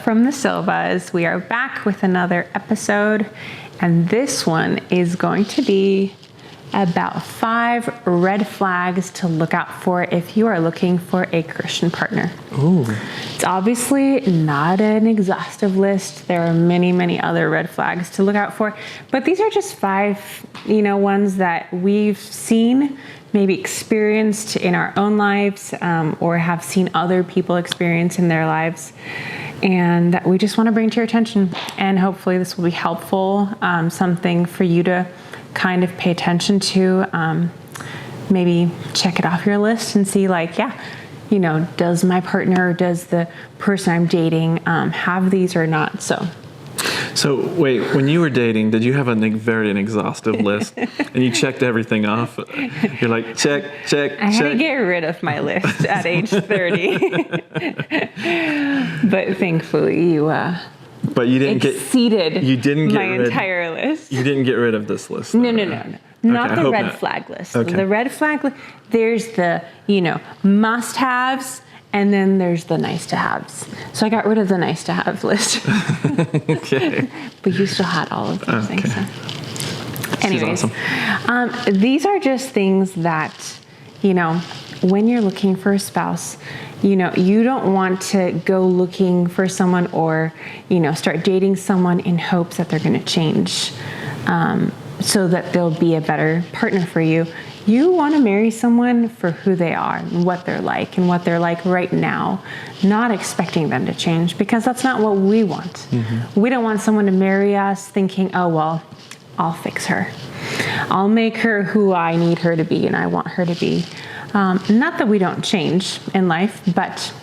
from the Silvas. We are back with another episode, and this one is going to be about 5 red flags to look out for if you are looking for a Christian partner. Ooh. It's obviously not an exhaustive list. There are many, many other red flags to look out for, but these are just 5, ones that we've seen, maybe experienced in our own lives, or have seen other people experience in their lives, and that we just want to bring to your attention. And hopefully this will be helpful, something for you to kind of pay attention to, maybe check it off your list and see does my partner, does the person I'm dating have these or not? So wait, when you were dating, did you have a very exhaustive list and you checked everything off? You're like, check. I had to get rid of my list at age 30. But thankfully you exceeded my entire list. You didn't get rid of this list. No. Not the red flag list. Okay. The red flag list, there's the, must-haves, and then there's the nice-to-haves. So I got rid of the nice-to-have list. Okay. But you still had all of those things. So. Anyways, awesome. These are just things that, when you're looking for a spouse, you don't want to go looking for someone or, start dating someone in hopes that they're going to change, so that they'll be a better partner for you. You want to marry someone for who they are and what they're like right now, not expecting them to change, because that's not what we want. Mm-hmm. We don't want someone to marry us thinking, oh, well, I'll fix her. I'll make her who I need her to be and I want her to be. Not that we don't change in life, but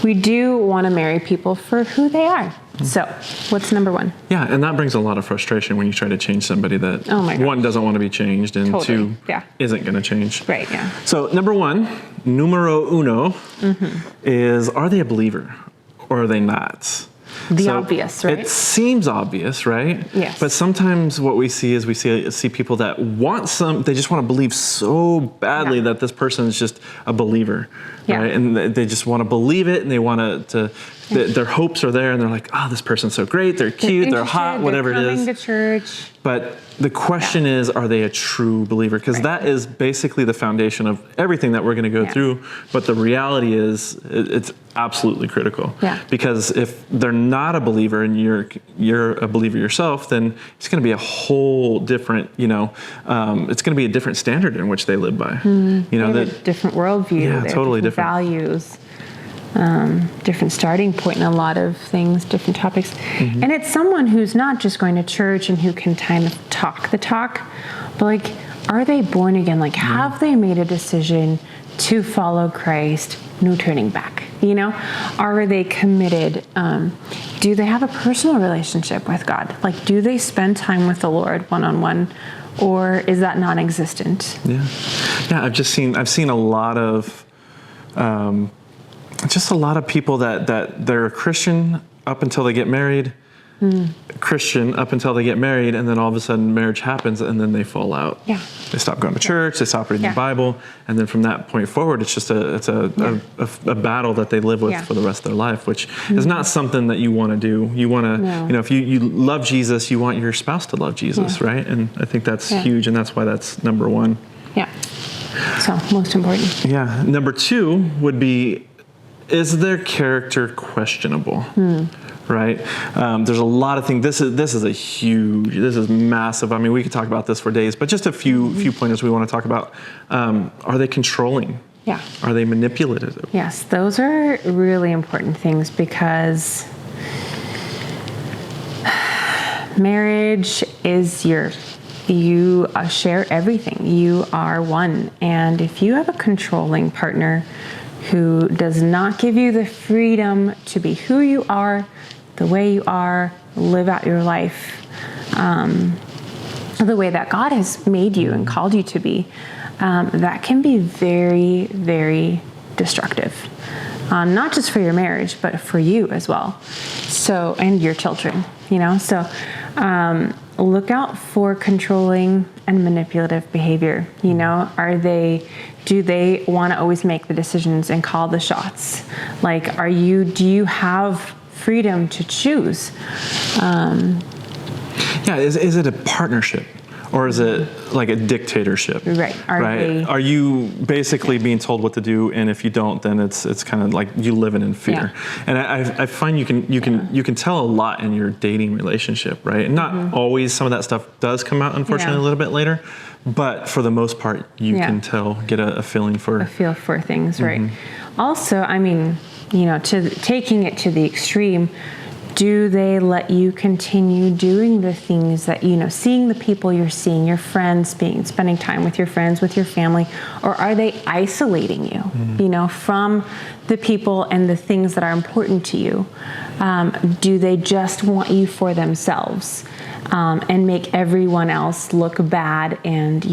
we do want to marry people for who they are. So, what's number 1? Yeah, and that brings a lot of frustration when you try to change somebody that, one, doesn't want to be changed, and two, isn't going to change. Right, yeah. So, number 1, numero uno, is, are they a believer or are they not? Obvious, right? It seems obvious, right? Yes. But sometimes what we see is we see people that they just want to believe so badly that this person is just a believer, right? And they just want to believe it, and they want to their hopes are there, and they're like, oh, this person's so great, they're cute, they're hot, whatever it is. Coming to church. But the question is, are they a true believer? Because that is basically the foundation of everything that we're going to go through. But the reality is, it's absolutely critical. Yeah. Because if they're not a believer and you're a believer yourself, then it's going to be a whole different, it's going to be a different standard in which they live by. They have a different worldview. Yeah, totally different values. Different starting point in a lot of things, different topics. Mm-hmm. And it's someone who's not just going to church and who can kind of talk the talk, but are they born again? Have they made a decision to follow Christ? No turning back. Are they committed? Do they have a personal relationship with God? Do they spend time with the Lord one-on-one? Or is that non-existent? Yeah. I've seen a lot of, just a lot of people that they're a Christian up until they get married, Christian up until they get married, and then all of a sudden marriage happens, and then they fall out. Yeah. They stop going to church, they stop reading the Bible, and then from that point forward, it's just a battle that they live with for the rest of their life, which is not something that you want to do. You want to, if you love Jesus, you want your spouse to love Jesus, right? And I think that's huge, and that's why that's number 1. Yeah. So, most important. Yeah. Number 2 would be, is their character questionable? Right? There's a lot of things. This is massive. I mean, we could talk about this for days, but just a few pointers we want to talk about. Are they controlling? Yeah. Are they manipulative? Yes, those are really important things, because marriage is you share everything. You are one. And if you have a controlling partner who does not give you the freedom to be who you are, the way you are, live out your life, the way that God has made you and called you to be, that can be very, very destructive. Not just for your marriage, but for you as well. So, and your children, So, look out for controlling and manipulative behavior. Do they want to always make the decisions and call the shots? Do you have freedom to choose. Is it a partnership? Or is it like a dictatorship? Right. Are you basically being told what to do, and if you don't, then it's kind of like you living in fear? Yeah. And I find you can tell a lot in your dating relationship, right? And not always. Some of that stuff does come out, unfortunately, a little bit later. But for the most part, you can get a feeling for things, right? Also, I mean, taking it to the extreme. Do they let you continue doing the things that, seeing the people you're seeing, your friends, spending time with your friends, with your family, or are they isolating you, from the people and the things that are important to you? Do they just want you for themselves and make everyone else look bad and,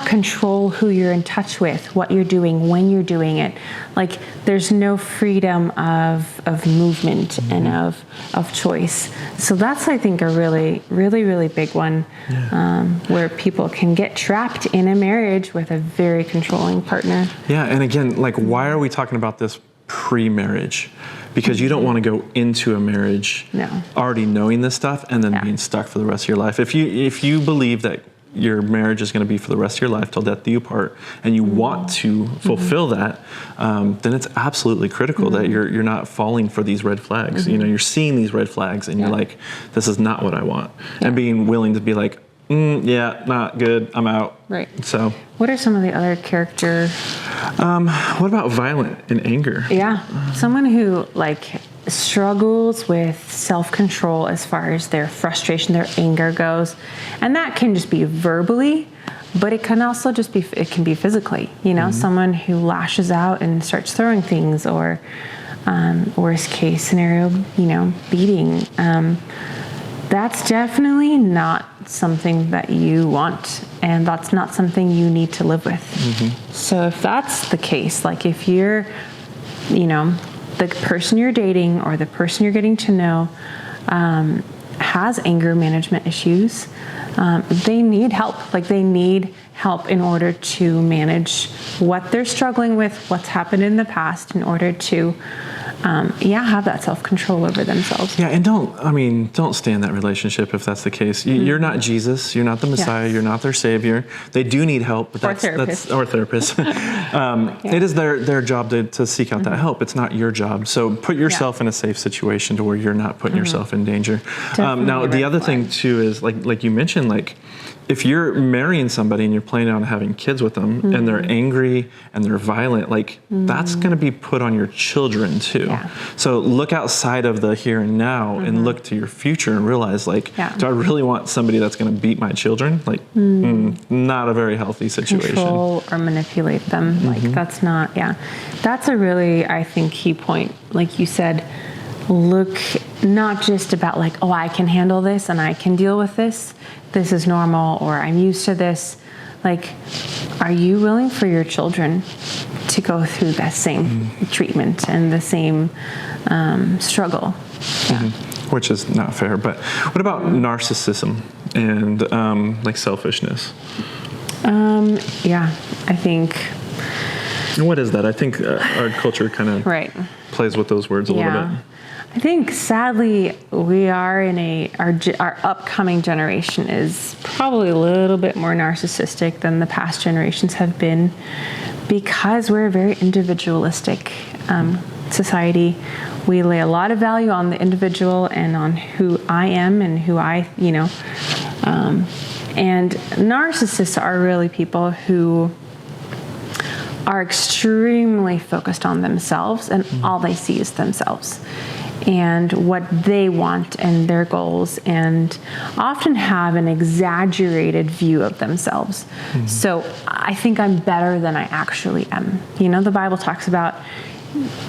control who you're in touch with, what you're doing, when you're doing it. Like, there's no freedom of movement and of choice. So that's, I think, a really, really, really big one, where people can get trapped in a marriage with a very controlling partner. Yeah, and again, like, why are we talking about this pre-marriage? Because you don't want to go into a marriage already knowing this stuff and then being stuck for the rest of your life. If you believe that your marriage is going to be for the rest of your life till death do you part, and you want to fulfill that, then it's absolutely critical that you're not falling for these red flags. You're seeing these red flags and you're like, this is not what I want, and being willing to be like, not good, I'm out. Right. So what are some of the other character? What about violent and anger? Yeah, someone who struggles with self-control as far as their frustration, their anger goes. And that can just be verbally, but it can also just be physically, someone who lashes out and starts throwing things, or worst case scenario, beating. That's definitely not something that you want, and that's not something you need to live with. So if that's the case, like if you're, the person you're dating or the person you're getting to know has anger management issues, they need help. Like, they need help in order to manage what they're struggling with, what's happened in the past, in order to have that self-control over themselves. Yeah, and don't stay in that relationship if that's the case. You're not Jesus. You're not the Messiah. You're not their Savior. They do need help. But that's therapists. It is their job to seek out that help. It's not your job. So put yourself in a safe situation to where you're not putting yourself in danger. Now, the other thing too is like you mentioned, like, if you're marrying somebody and you're planning on having kids with them and they're angry and they're violent, like that's going to be put on your children too. Yeah. So look outside of the here and now and look to your future and realize, like, do I really want somebody that's going to beat my children? Like, not a very healthy situation. Control or manipulate them. Like, that's not, that's a really, I think, key point. Like you said, look not just about like, oh, I can handle this and I can deal with this. This is normal, or I'm used to this. Like, are you willing for your children to go through that same treatment and the same struggle? Which is not fair. But what about narcissism and like selfishness? I think. And what is that? I think our culture kind of plays with those words a little bit. I think, sadly, we are in our upcoming generation is probably a little bit more narcissistic than the past generations have been, because we're a very individualistic society. We lay a lot of value on the individual and on who I am and who and narcissists are really people who are extremely focused on themselves, and all they see is themselves and what they want and their goals, and often have an exaggerated view of themselves. So I think I'm better than I actually am. The Bible talks about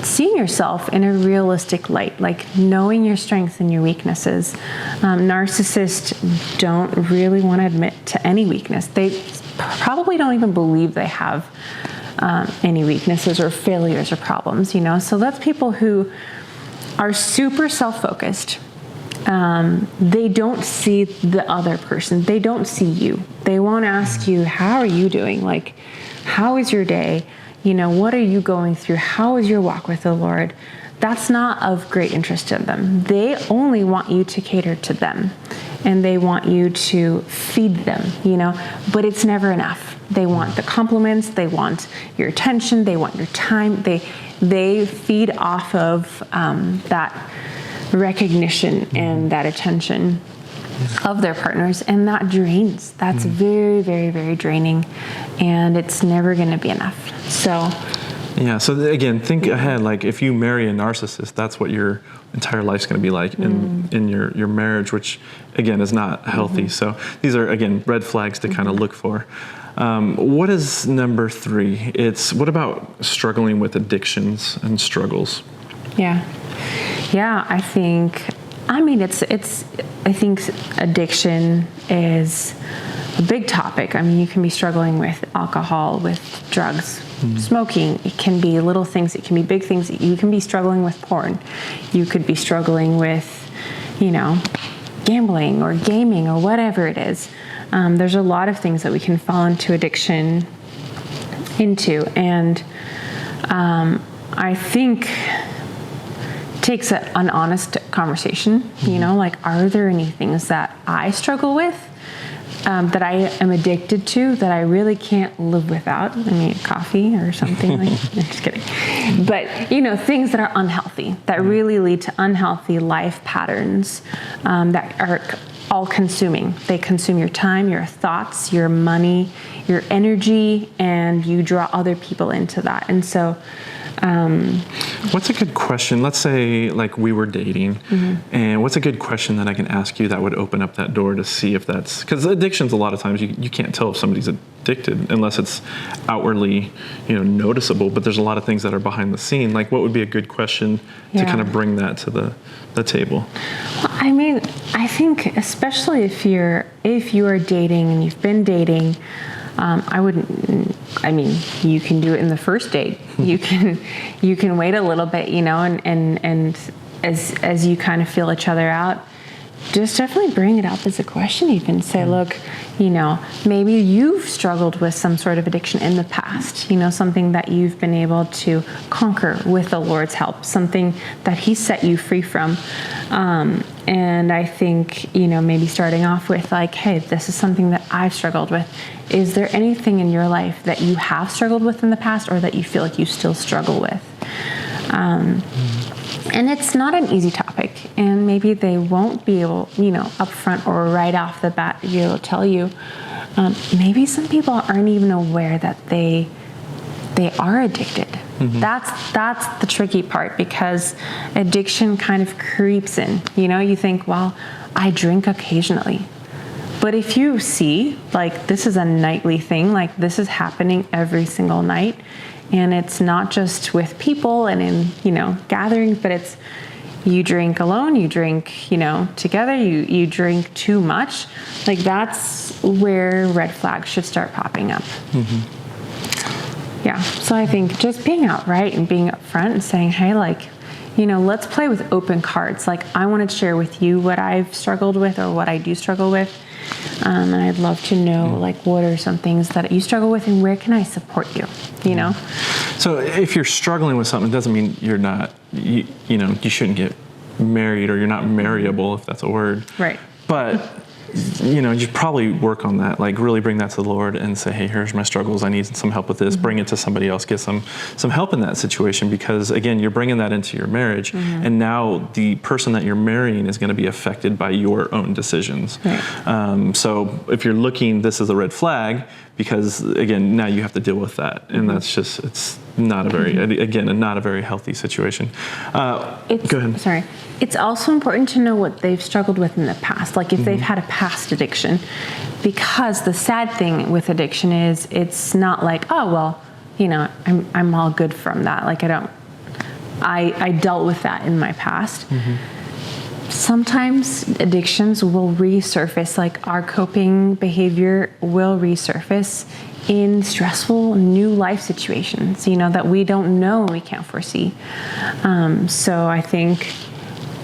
seeing yourself in a realistic light, like knowing your strengths and your weaknesses. Narcissists don't really want to admit to any weakness. They probably don't even believe they have any weaknesses or failures or problems, So that's people who are super self-focused. They don't see the other person. They don't see you. They won't ask you, how are you doing? Like, how is your day? What are you going through? How is your walk with the Lord? that's not of great interest to them. They only want you to cater to them, and they want you to feed them, but it's never enough. They want the compliments, they want your attention, they want your time. They feed off of that recognition and that attention of their partners, and that drains. That's very, very, very draining, and it's never going to be enough. So again, think ahead. Like, if you marry a narcissist, that's what your entire life's going to be like in your marriage, which again is not healthy. So these are, again, red flags to kind of look for. What is number 3? What about struggling with addictions and struggles? I think addiction is a big topic. I mean, you can be struggling with alcohol, with drugs, smoking. It can be little things. It can be big things. You can be struggling with porn. You could be struggling with, gambling or gaming or whatever it is. There's a lot of things that we can fall into addiction into. And I think it takes an honest conversation, like, are there any things that I struggle with, that I am addicted to, that I really can't live without? I mean, coffee or something like I'm just kidding. But, things that are unhealthy, that really lead to unhealthy life patterns, that are all consuming. They consume your time, your thoughts, your money, your energy, and you draw other people into that. And so, what's a good question? Let's say, like, we were dating, and what's a good question that I can ask you that would open up that door to see if that's, because addictions, a lot of times you can't tell if somebody's addicted unless it's outwardly, noticeable, but there's a lot of things that are behind the scene. Like, what would be a good question to kind of bring that to the table? Well, I mean, I think especially if you are dating and you've been dating, you can do it in the first date. You can wait a little bit, and as you kind of feel each other out, just definitely bring it up as a question. Even say, look, maybe you've struggled with some sort of addiction in the past, something that you've been able to conquer with the Lord's help, something that He set you free from. And I think, maybe starting off with, like, hey, this is something that I've struggled with. Is there anything in your life that you have struggled with in the past, or that you feel like you still struggle with? And it's not an easy topic, and maybe they won't be able, up front or right off the bat, to be able to tell you. Maybe some people aren't even aware that they are addicted. That's the tricky part, because addiction kind of creeps in. You think, well, I drink occasionally. But if you see, like, this is a nightly thing, like, this is happening every single night, and it's not just with people and in, gatherings, but it's, you drink alone, you drink, together, you drink too much, like, that's where red flags should start popping up. Yeah, so I think just being outright and being upfront and saying, hey, like, let's play with open cards. Like, I want to share with you what I've struggled with or what I do struggle with. And I'd love to know, like, what are some things that you struggle with, and where can I support you, So if you're struggling with something, it doesn't mean you're not, you shouldn't get married, or you're not marriable, if that's a word. Right. But, you probably work on that, like, really bring that to the Lord and say, hey, here's my struggles. I need some help with this. Bring it to somebody else. Get some help in that situation, because, again, you're bringing that into your marriage. And now the person that you're marrying is going to be affected by your own decisions. Right. So if you're looking, this is a red flag, because, again, now you have to deal with that. And that's just, it's not a very, again, not a very healthy situation. Go ahead. Sorry. It's also important to know what they've struggled with in the past, like if they've had a past addiction, because the sad thing with addiction is it's not like, oh, well, I'm all good from that. Like, I dealt with that in my past. Sometimes addictions will resurface, like our coping behavior will resurface in stressful new life situations, that we don't know and we can't foresee. So I think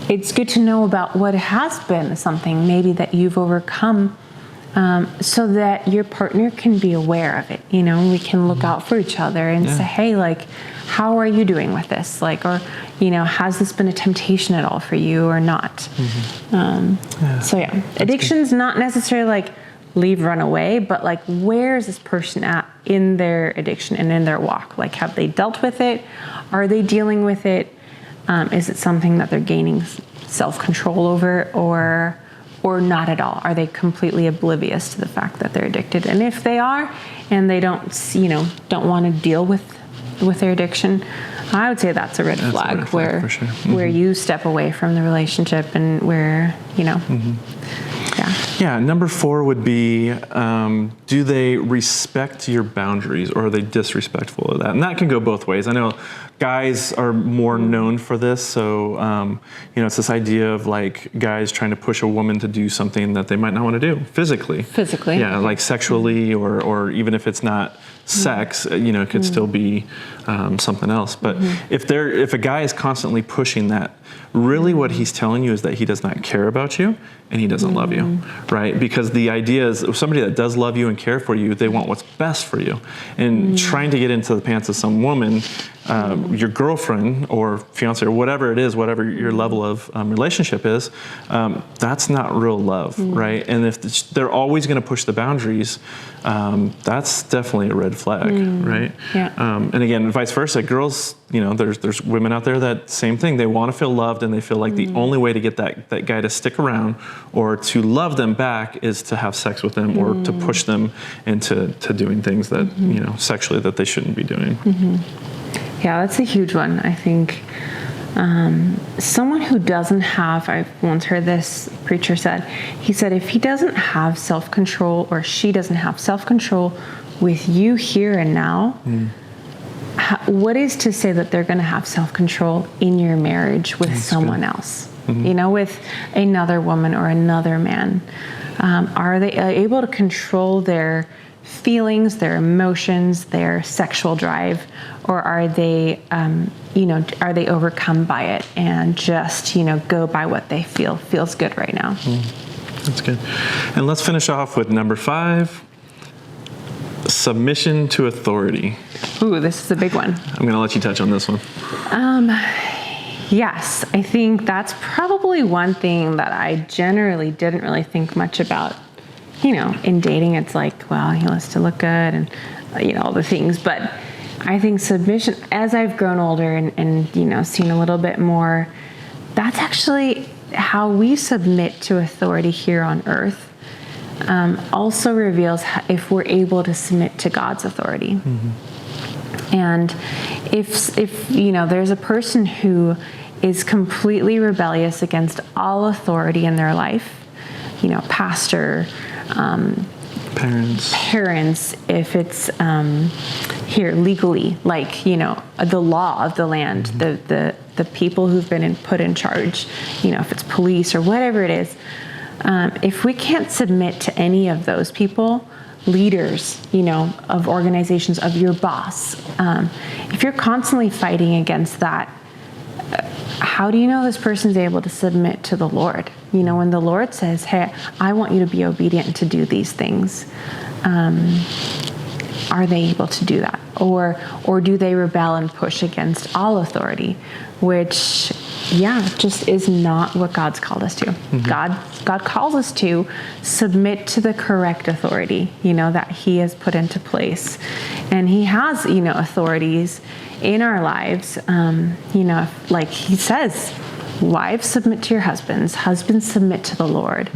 it's good to know about what has been something maybe that you've overcome so that your partner can be aware of it. We can look out for each other and say, hey, like, how are you doing with this? Like, or, has this been a temptation at all for you or not? Addiction's not necessarily like leave, run away, but like, where is this person at in their addiction and in their walk? Like, have they dealt with it? Are they dealing with it? Is it something that they're gaining self-control over, or not at all? Are they completely oblivious to the fact that they're addicted? And if they are, and they don't want to deal with their addiction, I would say that's a red flag, where for sure. Where you step away from the relationship, and where Yeah, number 4 would be, do they respect your boundaries, or are they disrespectful of that? And that can go both ways. I know guys are more known for this. So, it's this idea of like guys trying to push a woman to do something that they might not want to do physically. Yeah, like sexually, or even if it's not sex, it could still be something else. But if a guy is constantly pushing that, really what he's telling you is that he does not care about you and he doesn't love you, right? Because the idea is, somebody that does love you and care for you, they want what's best for you. And trying to get into the pants of some woman, your girlfriend or fiance or whatever it is, whatever your level of relationship is, that's not real love, right? And if they're always going to push the boundaries, that's definitely a red flag, right? Yeah. And again, vice versa, girls, there's women out there that same thing. They want to feel loved, and they feel like the only way to get that guy to stick around or to love them back is to have sex with them, or to push them into doing things that sexually that they shouldn't be doing. Yeah, that's a huge one. I think someone who doesn't have, I've once heard this preacher said, he said, if he doesn't have self-control, or she doesn't have self-control with you here and now, what is to say that they're going to have self-control in your marriage with someone else? With another woman or another man? Are they able to control their feelings, their emotions, their sexual drive, or are they, are they overcome by it and just, go by what they feels good right now? That's good. And let's finish off with number 5, submission to authority. Ooh, this is a big one. I'm going to let you touch on this one. Yes, I think that's probably one thing that I generally didn't really think much about. In dating, it's like, well, he wants to look good and, all the things. But I think submission, as I've grown older and seen a little bit more, that's actually how we submit to authority here on earth. Also reveals if we're able to submit to God's authority. And if there's a person who is completely rebellious against all authority in their life, pastor, parents, if it's here legally, like the law of the land, the people who've been put in charge, if it's police or whatever it is, if we can't submit to any of those people, leaders, of organizations, of your boss, if you're constantly fighting against that, how do you know this person's able to submit to the Lord? When the Lord says, hey, I want you to be obedient to do these things, are they able to do that? Or do they rebel and push against all authority, which, just is not what God's called us to. God calls us to submit to the correct authority, that He has put into place. And He has, authorities in our lives, like He says, wives, submit to your husbands, husbands, submit to the Lord.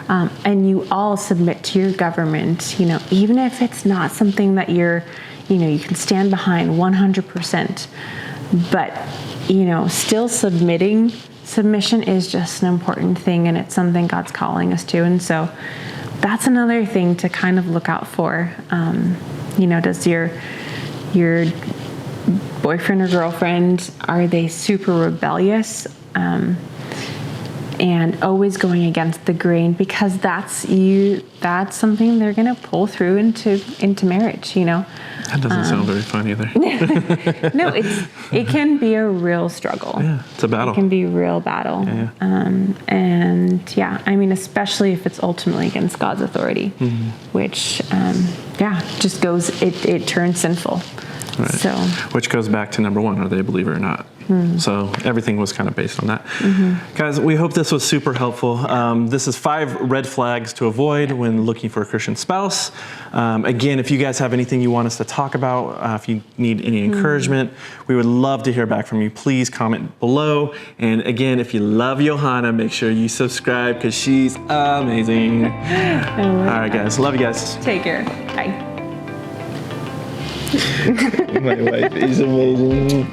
And you all submit to your government, even if it's not something that you can stand behind 100%. But, still submission is just an important thing, and it's something God's calling us to. And so that's another thing to kind of look out for. Does your boyfriend or girlfriend, are they super rebellious? and always going against the grain, because that's something they're going to pull through into marriage, you know. That doesn't sound very fun either. No, it can be a real struggle. Yeah, it's a battle. It can be a real battle. Yeah. And yeah, I mean, especially if it's ultimately against God's authority, which, just it turns sinful. Right. So, which goes back to number one, are they a believer or not? So everything was kind of based on that. Guys, we hope this was super helpful. This is 5 red flags to avoid when looking for a Christian spouse. Again, if you guys have anything you want us to talk about, if you need any encouragement, we would love to hear back from you. Please comment below. And again, if you love Johanna, make sure you subscribe because she's amazing. All right, guys. Love you guys. Take care. Bye. My wife is amazing.